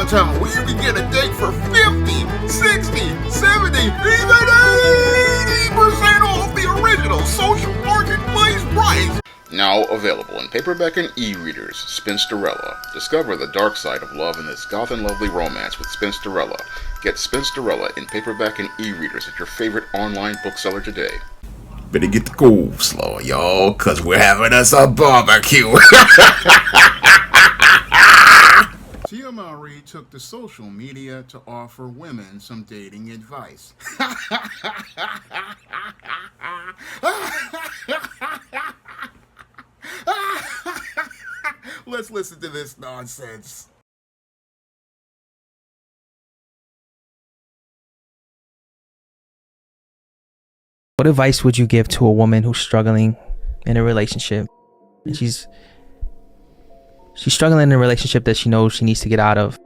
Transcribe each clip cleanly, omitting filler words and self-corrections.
downtown where you can get a date for 50, 60, 70, even 80% off the original social marketplace price. Now available in paperback and e-readers, Spinsterella. Discover the dark side of love in this goth and lovely romance with Spinsterella. Get Spinsterella in paperback and e-readers at your favorite online bookseller today. Better get the coleslaw, y'all, cause we're having us a barbecue. Tia Mowry took to social media to offer women some dating advice. Let's listen to this nonsense. What advice would you give to a woman who's struggling in a relationship? And she's struggling in a relationship that she knows she needs to get out of.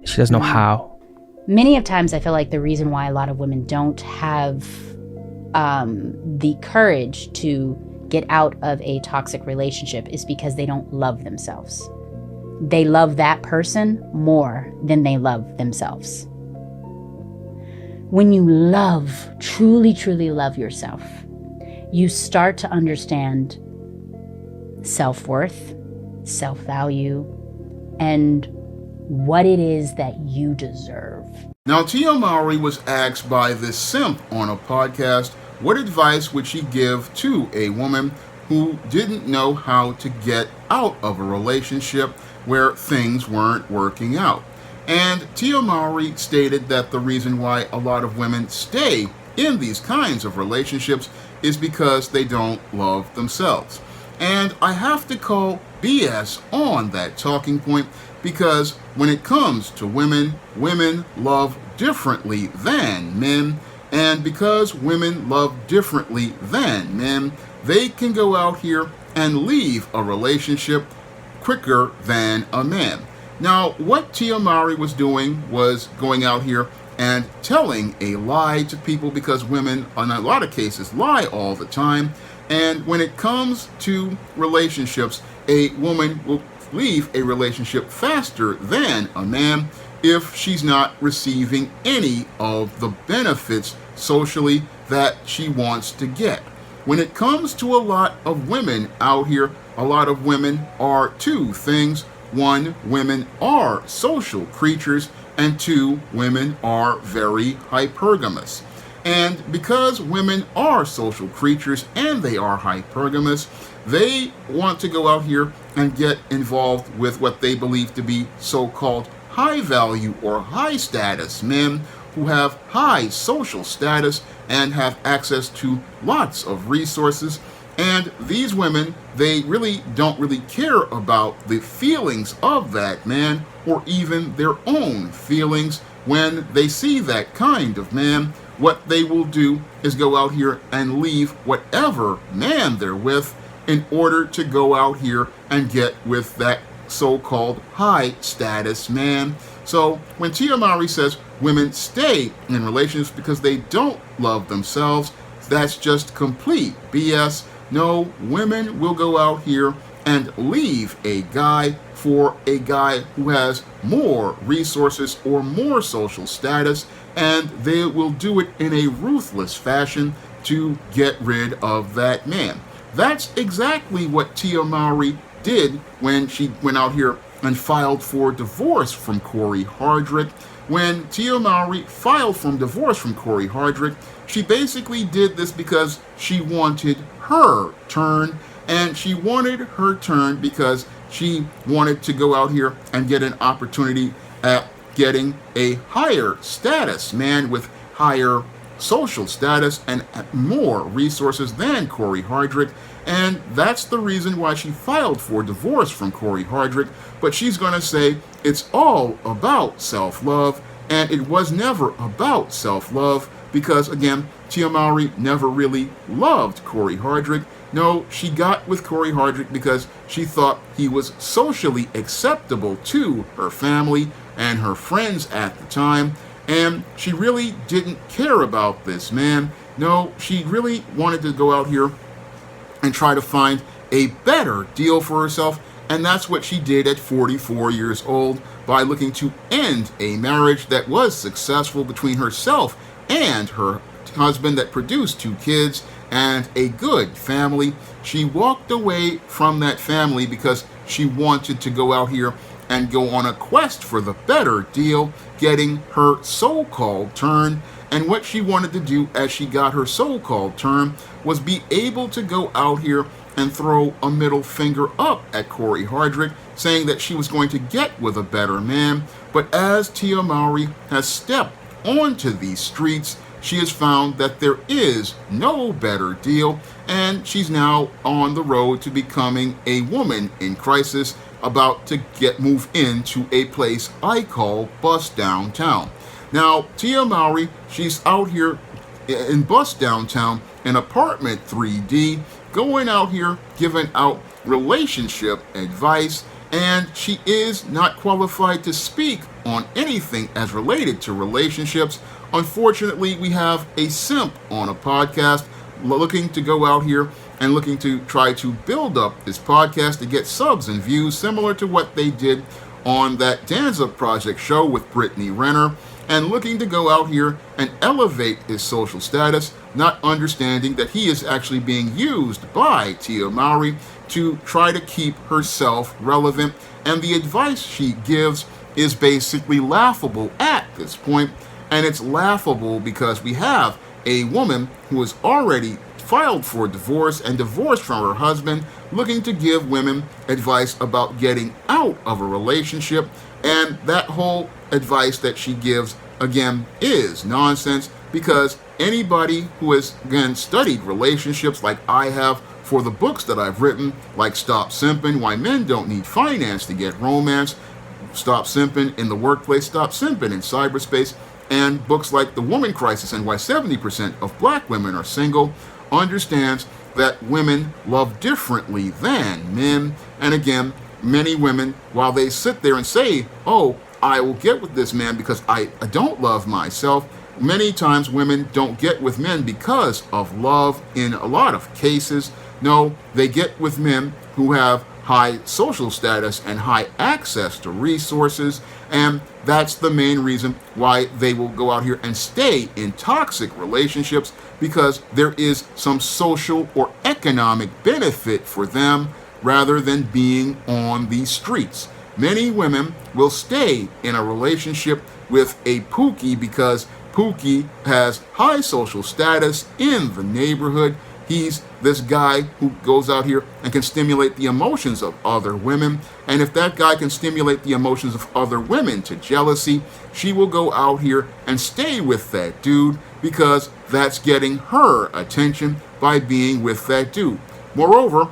She doesn't know how. Many of times I feel like the reason why a lot of women don't have the courage to get out of a toxic relationship is because they don't love themselves. They love that person more than they love themselves. When you love, truly, truly love yourself, you start to understand self-worth, self-value, and what it is that you deserve. Now, Tia Mowry was asked by this simp on a podcast, what advice would she give to a woman who didn't know how to get out of a relationship where things weren't working out? And Tia Mowry stated that the reason why a lot of women stay in these kinds of relationships is because they don't love themselves. And I have to call BS on that talking point, because when it comes to women, women love differently than men. And because women love differently than men, they can go out here and leave a relationship quicker than a man. Now, what Tia Mowry was doing was going out here and telling a lie to people, because women, in a lot of cases, lie all the time. And when it comes to relationships, a woman will leave a relationship faster than a man if she's not receiving any of the benefits socially that she wants to get. When it comes to a lot of women out here, a lot of women are two things. One, women are social creatures, and two, women are very hypergamous. And because women are social creatures and they are hypergamous, they want to go out here and get involved with what they believe to be so-called high value or high status men who have high social status and have access to lots of resources. And these women, they really don't really care about the feelings of that man or even their own feelings. When they see that kind of man, what they will do is go out here and leave whatever man they're with in order to go out here and get with that so-called high status man. So when Tia Mowry says women stay in relationships because they don't love themselves, that's just complete BS. No, women will go out here and leave a guy for a guy who has more resources or more social status, and they will do it in a ruthless fashion to get rid of that man. That's exactly what Tia Mowry did when she went out here and filed for divorce from Corey Hardrick. When Tia Mowry filed for divorce from Corey Hardrick, she basically did this because she wanted her turn, and she wanted her turn because she wanted to go out here and get an opportunity at getting a higher status man with higher social status and more resources than Corey Hardrick. And that's the reason why she filed for divorce from Corey Hardrick. But she's going to say it's all about self-love, and it was never about self-love because, again, Tia Mowry never really loved Corey Hardrick. No, she got with Corey Hardrick because she thought he was socially acceptable to her family and her friends at the time, and she really didn't care about this man. No, she really wanted to go out here and try to find a better deal for herself, And that's what she did at 44 years old by looking to end a marriage that was successful between herself and her husband that produced 2 kids and a good family. She walked away from that family because she wanted to go out here and go on a quest for the better deal, getting her so-called turn. And what she wanted to do as she got her so-called turn was be able to go out here and throw a middle finger up at Corey Hardrick, saying that she was going to get with a better man. But as Tia Mowry has stepped onto these streets, she has found that there is no better deal, and she's now on the road to becoming a woman in crisis, about to move into a place I call Bust Downtown. Now, Tia Mowry, she's out here in Bust Downtown in apartment 3D, going out here giving out relationship advice, and she is not qualified to speak on anything as related to relationships. Unfortunately, we have a simp on a podcast looking to go out here and looking to try to build up this podcast to get subs and views, similar to what they did on that Danza Project show with Brittany Renner, and looking to go out here and elevate his social status, not understanding that he is actually being used by Tia Mowry to try to keep herself relevant. And the advice she gives is basically laughable at this point. And it's laughable because we have a woman who is already filed for divorce and divorced from her husband, looking to give women advice about getting out of a relationship. And that whole advice that she gives, again, is nonsense, because anybody who has, again, studied relationships like I have for the books that I've written, like Stop Simping, Why Men Don't Need Finance to Get Romance, Stop Simping in the Workplace, Stop Simping in Cyberspace, and books like The Woman Crisis and Why 70% of Black Women Are Single, understands that women love differently than men. And again, many women, while they sit there and say, oh, I will get with this man because I don't love myself, many times women don't get with men because of love in a lot of cases. No, they get with men who have high social status and high access to resources, and that's the main reason why they will go out here and stay in toxic relationships, because there is some social or economic benefit for them rather than being on the streets. Many women will stay in a relationship with a Pookie because Pookie has high social status in the neighborhood. He's this guy who goes out here and can stimulate the emotions of other women. And if that guy can stimulate the emotions of other women to jealousy, she will go out here and stay with that dude because that's getting her attention by being with that dude. Moreover,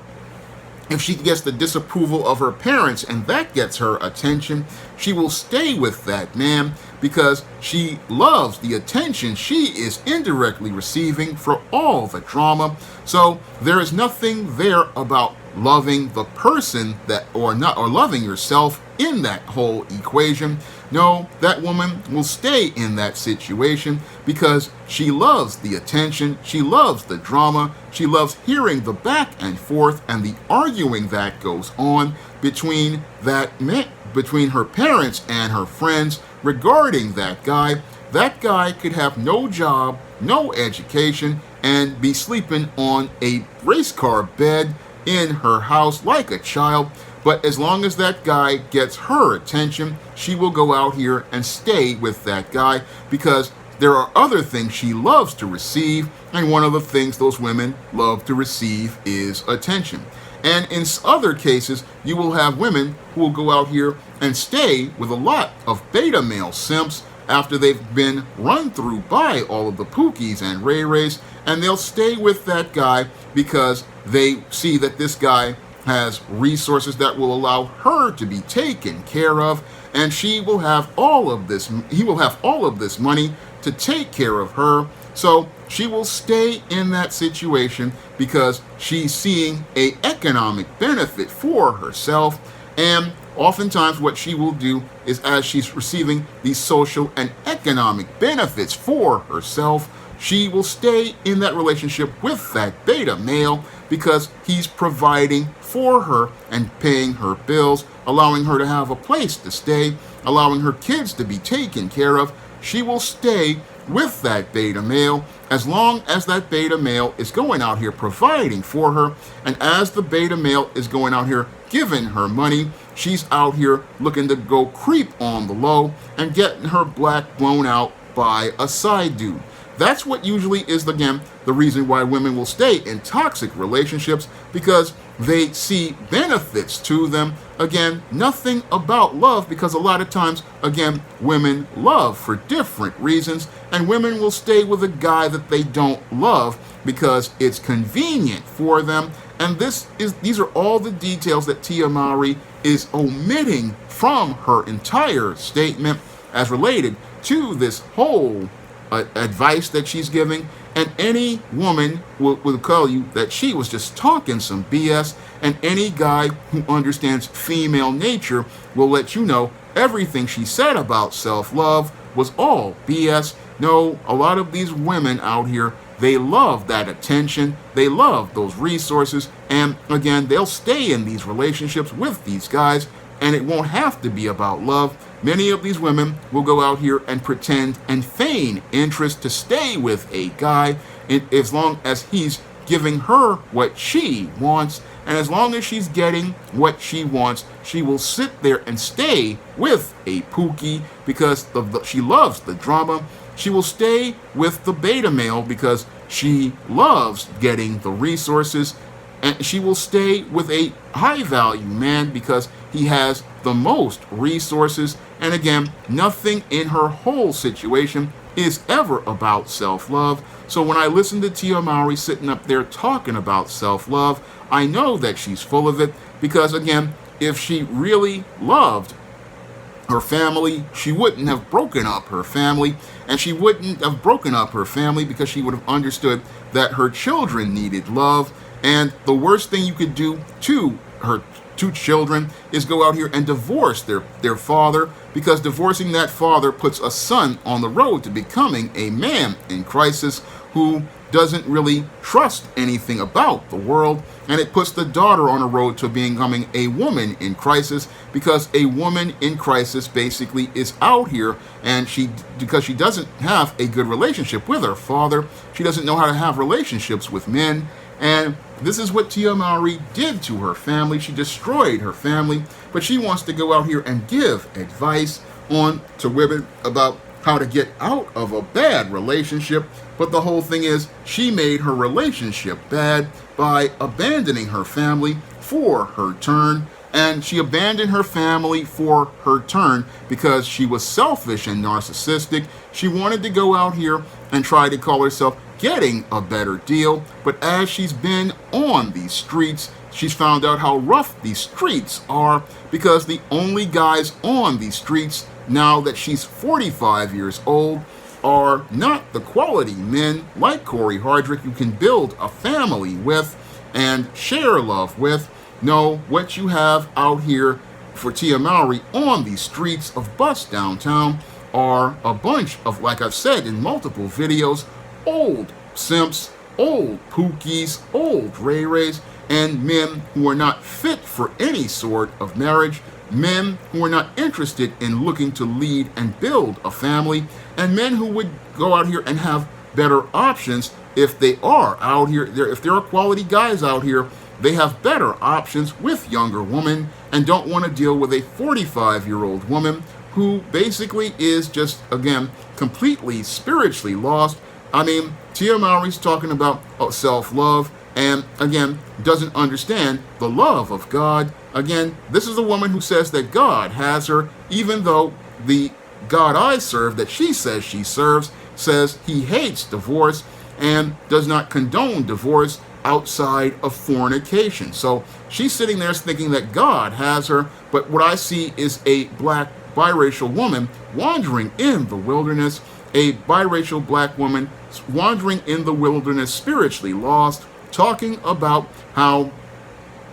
if she gets the disapproval of her parents and that gets her attention, she will stay with that man because she loves the attention she is indirectly receiving for all the drama. So there is nothing there about loving the person or loving yourself in that whole equation. No, that woman will stay in that situation because she loves the attention, she loves the drama, she loves hearing the back and forth and the arguing that goes on between her parents and her friends regarding that guy. That guy could have no job, no education, and be sleeping on a race car bed in her house like a child. But as long as that guy gets her attention, she will go out here and stay with that guy because there are other things she loves to receive, and one of the things those women love to receive is attention. And in other cases, you will have women who will go out here and stay with a lot of beta male simps after they've been run through by all of the Pookies and Ray Rays, and they'll stay with that guy because they see that this guy has resources that will allow her to be taken care of, and he will have all of this money to take care of her. So she will stay in that situation because she's seeing an economic benefit for herself. And oftentimes what she will do is, as she's receiving these social and economic benefits for herself, she will stay in that relationship with that beta male because he's providing for her and paying her bills, allowing her to have a place to stay, allowing her kids to be taken care of. She will stay with that beta male as long as that beta male is going out here providing for her, and as the beta male is going out here giving her money, she's out here looking to go creep on the low and getting her black blown out by a side dude. That's what usually is, again, the reason why women will stay in toxic relationships, because they see benefits to them. Again, nothing about love, because a lot of times, again, women love for different reasons, and women will stay with a guy that they don't love because it's convenient for them. And these are all the details that Tia Mowry is omitting from her entire statement as related to this whole advice that she's giving. And any woman will tell you that she was just talking some BS, and any guy who understands female nature will let you know everything she said about self-love was all BS. No, a lot of these women out here, they love that attention, they love those resources, and again, they'll stay in these relationships with these guys, and it won't have to be about love. Many of these women will go out here and pretend and feign interest to stay with a guy, as long as he's giving her what she wants, and as long as she's getting what she wants, she will sit there and stay with a pookie because she loves the drama. She will stay with the beta male because she loves getting the resources, and she will stay with a high value man because he has the most resources. And again, nothing in her whole situation is ever about self-love. So when I listen to Tia Mowry sitting up there talking about self-love, I know that she's full of it, because again, if she really loved her family, she wouldn't have broken up her family, and she wouldn't have broken up her family because she would have understood that her children needed love. And the worst thing you could do to her two children is go out here and divorce their father, because divorcing that father puts a son on the road to becoming a man in crisis who doesn't really trust anything about the world, and it puts the daughter on a road to becoming a woman in crisis, because a woman in crisis basically is out here, and because she doesn't have a good relationship with her father, she doesn't know how to have relationships with men. And this is what Tia Mowry did to her family. She destroyed her family, but she wants to go out here and give advice on to women about how to get out of a bad relationship. But the whole thing is, she made her relationship bad by abandoning her family for her turn. And she abandoned her family for her turn because she was selfish and narcissistic. She wanted to go out here and try to call herself getting a better deal. But as she's been on these streets, she's found out how rough these streets are, because the only guys on these streets, now that she's 45 years old, are not the quality men like Corey Hardrick you can build a family with and share love with. No, what you have out here for Tia Mowry on these streets of Bust Downtown are a bunch of, like I've said in multiple videos, old simps, old pookies, old ray-rays, and men who are not fit for any sort of marriage, men who are not interested in looking to lead and build a family, and men who would go out here and have better options if they are out here. If there are quality guys out here, they have better options with younger women and don't want to deal with a 45-year-old woman who basically is just, again, completely spiritually lost. I mean, Tia Mowry's talking about self-love and, again, doesn't understand the love of God. Again, this is a woman who says that God has her, even though the God I serve, that she says she serves, says he hates divorce and does not condone divorce outside of fornication. So she's sitting there thinking that God has her, but what I see is a black biracial woman wandering in the wilderness, a biracial black woman wandering in the wilderness, spiritually lost, talking about how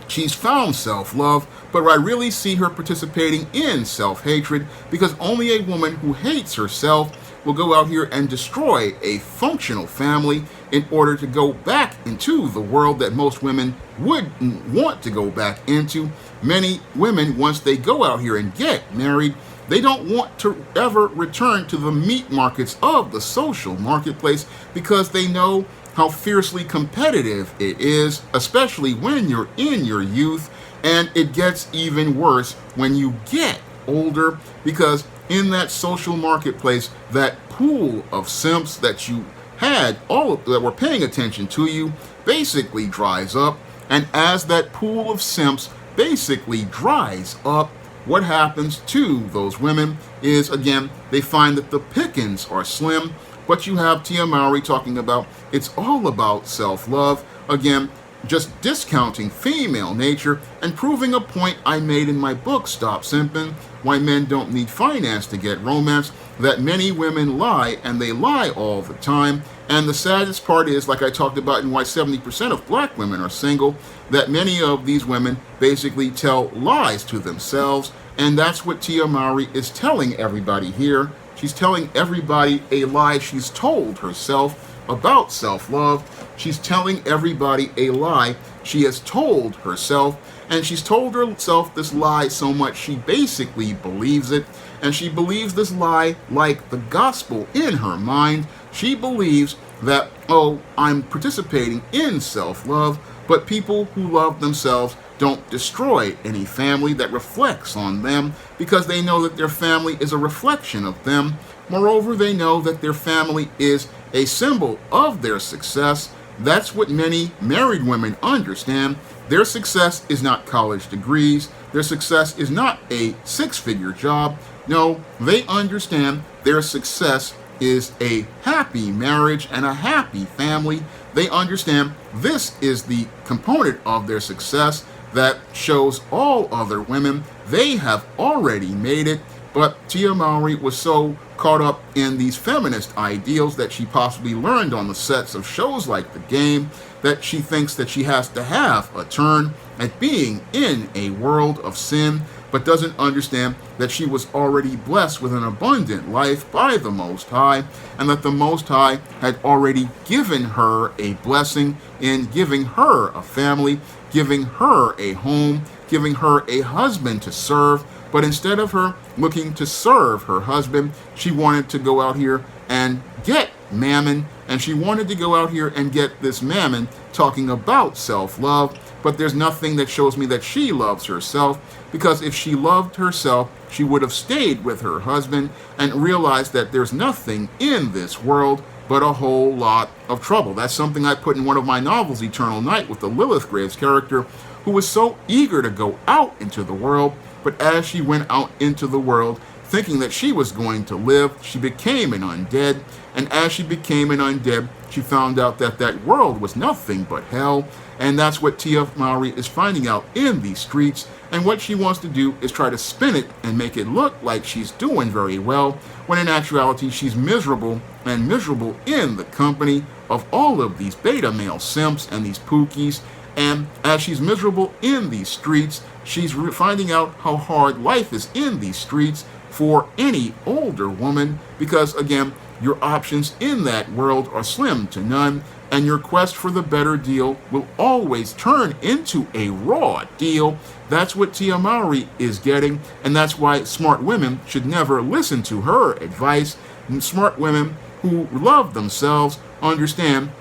she's found self-love, but I really see her participating in self-hatred, because only a woman who hates herself will go out here and destroy a functional family in order to go back into the world that most women wouldn't want to go back into. Many women, once they go out here and get married, they don't want to ever return to the meat markets of the social marketplace because they know how fiercely competitive it is, especially when you're in your youth, and it gets even worse when you get older, because in that social marketplace, that pool of simps that you had, all that were paying attention to you, basically dries up. And as that pool of simps basically dries up, what happens to those women is, again, they find that the pickings are slim. But you have Tia Mowry talking about it's all about self-love. Again, just discounting female nature and proving a point I made in my book, Stop Simping, Why Men Don't Need Finance to Get Romance, that many women lie, and they lie all the time. And the saddest part is, like I talked about in why 70% of black women are single, that many of these women basically tell lies to themselves. And that's what Tia Mowry is telling everybody here. She's telling everybody a lie she's told herself about self-love. She's telling everybody a lie she has told herself, and she's told herself this lie so much she basically believes it, and she believes this lie like the gospel in her mind. She believes that, oh, I'm participating in self-love, but people who love themselves don't destroy any family that reflects on them, because they know that their family is a reflection of them. Moreover, they know that their family is a symbol of their success. That's what many married women understand. Their success is not college degrees. Their success is not a six-figure job. No, they understand their success is a happy marriage and a happy family. They understand this is the component of their success that shows all other women they have already made it. But Tia Mowry was so caught up in these feminist ideals that she possibly learned on the sets of shows like The Game that she thinks that she has to have a turn at being in a world of sin, but doesn't understand that she was already blessed with an abundant life by the Most High, and that the Most High had already given her a blessing in giving her a family, giving her a home, giving her a husband to serve. But instead of her looking to serve her husband, she wanted to go out here and get mammon, and she wanted to go out here and get this mammon talking about self-love. But there's nothing that shows me that she loves herself, because if she loved herself, she would have stayed with her husband and realized that there's nothing in this world but a whole lot of trouble. That's something I put in one of my novels, Eternal Night, with the Lilith Graves character, who was so eager to go out into the world, but as she went out into the world, thinking that she was going to live, she became an undead, and as she became an undead, she found out that that world was nothing but hell, and that's what Tia Mowry is finding out in these streets, and what she wants to do is try to spin it and make it look like she's doing very well, when in actuality she's miserable, and miserable in the company of all of these beta male simps and these pookies. And as she's miserable in these streets, she's finding out how hard life is in these streets for any older woman, because again, your options in that world are slim to none, and your quest for the better deal will always turn into a raw deal. That's what Tia Mowry is getting, and that's why smart women should never listen to her advice. And smart women who love themselves understand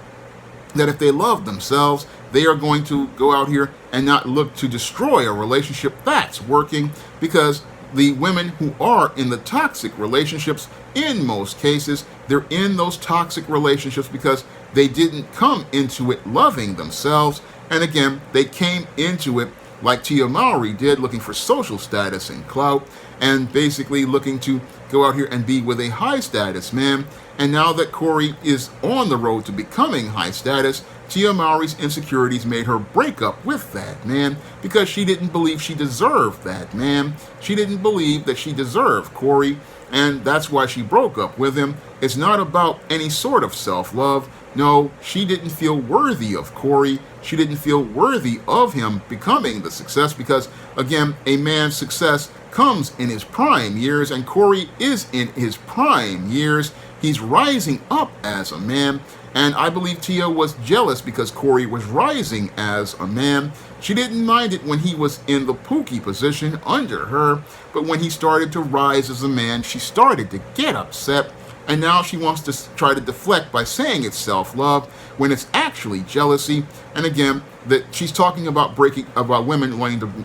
that if they love themselves, they are going to go out here and not look to destroy a relationship that's working, because the women who are in the toxic relationships, in most cases, they're in those toxic relationships because they didn't come into it loving themselves. And again, they came into it like Tia Mowry did, looking for social status and clout, and basically looking to go out here and be with a high status man. And now that Corey is on the road to becoming high status, Tia Mowry's insecurities made her break up with that man, because she didn't believe she deserved that man. She didn't believe that she deserved Corey, and that's why she broke up with him. It's not about any sort of self-love. No, she didn't feel worthy of Corey. She didn't feel worthy of him becoming the success, because again, a man's success comes in his prime years, and Corey is in his prime years. He's rising up as a man, and I believe Tia was jealous because Corey was rising as a man. She didn't mind it when he was in the Pookie position under her, but when he started to rise as a man, she started to get upset, and now she wants to try to deflect by saying it's self-love when it's actually jealousy. And again, that she's talking about women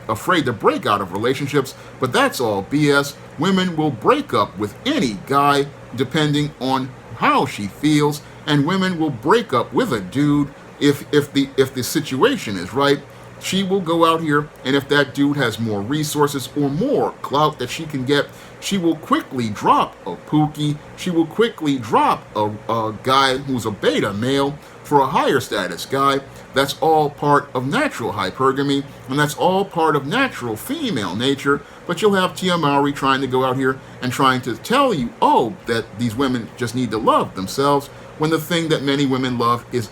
afraid to break out of relationships, but that's all BS. Women will break up with any guy depending on how she feels, and women will break up with a dude if the situation is right. She will go out here, and if that dude has more resources or more clout that she can get, she will quickly drop a Pookie. She will quickly drop a guy who's a beta male for a higher status guy. That's all part of natural hypergamy, and that's all part of natural female nature. But you'll have Tia Mowry trying to go out here and trying to tell you, that these women just need to love themselves, when the thing that many women love is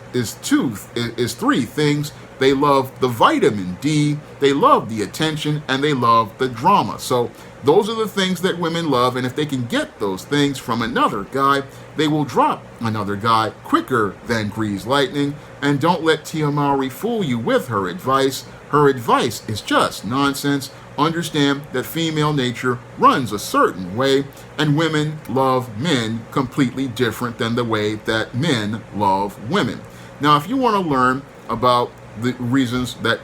three things. They love the vitamin D, they love the attention, and they love the drama. So those are the things that women love, and if they can get those things from another guy, they will drop another guy quicker than grease lightning. And don't let Tia Mowry fool you with her advice. Her advice is just nonsense. Understand that female nature runs a certain way, and women love men completely different than the way that men love women. Now, if you want to learn about the reasons that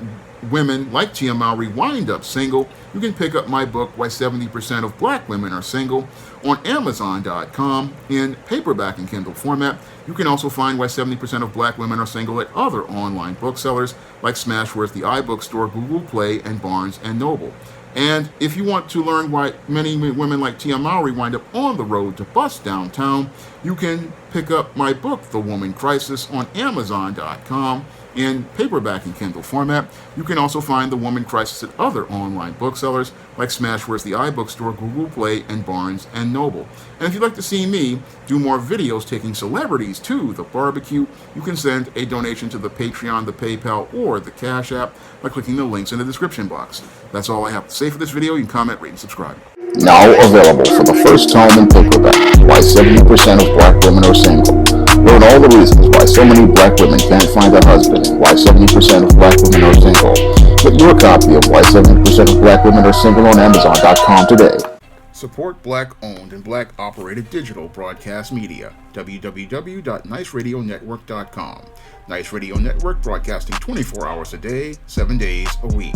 women like Tia Mowry wind up single, you can pick up my book, Why 70% of Black Women Are Single, on Amazon.com in paperback and Kindle format. You can also find Why 70% of Black Women Are Single at other online booksellers like Smashworth, the iBookstore, Google Play, and Barnes & Noble. And if you want to learn why many women like Tia Mowry wind up on the road to bust downtown, you can pick up my book, The Woman Crisis, on Amazon.com in paperback and Kindle format. You can also find The Woman Crisis at other online booksellers like Smashworth, the iBookstore, Google Play, and Barnes & Noble. And if you'd like to see me do more videos taking celebrities to the barbecue, you can send a donation to the Patreon, the PayPal, or the Cash App by clicking the links in the description box. That's all I have to say for this video. You can comment, rate, and subscribe. Now available for the first time in paperback, Why 70% of Black Women Are Single. Learn all the reasons why so many Black women can't find a husband and why 70% of Black women are single. Get your copy of Why 70% of Black Women Are Single on Amazon.com today. Support Black-owned and Black-operated digital broadcast media. www.niceradionetwork.com. Nice Radio Network, broadcasting 24 hours a day, 7 days a week.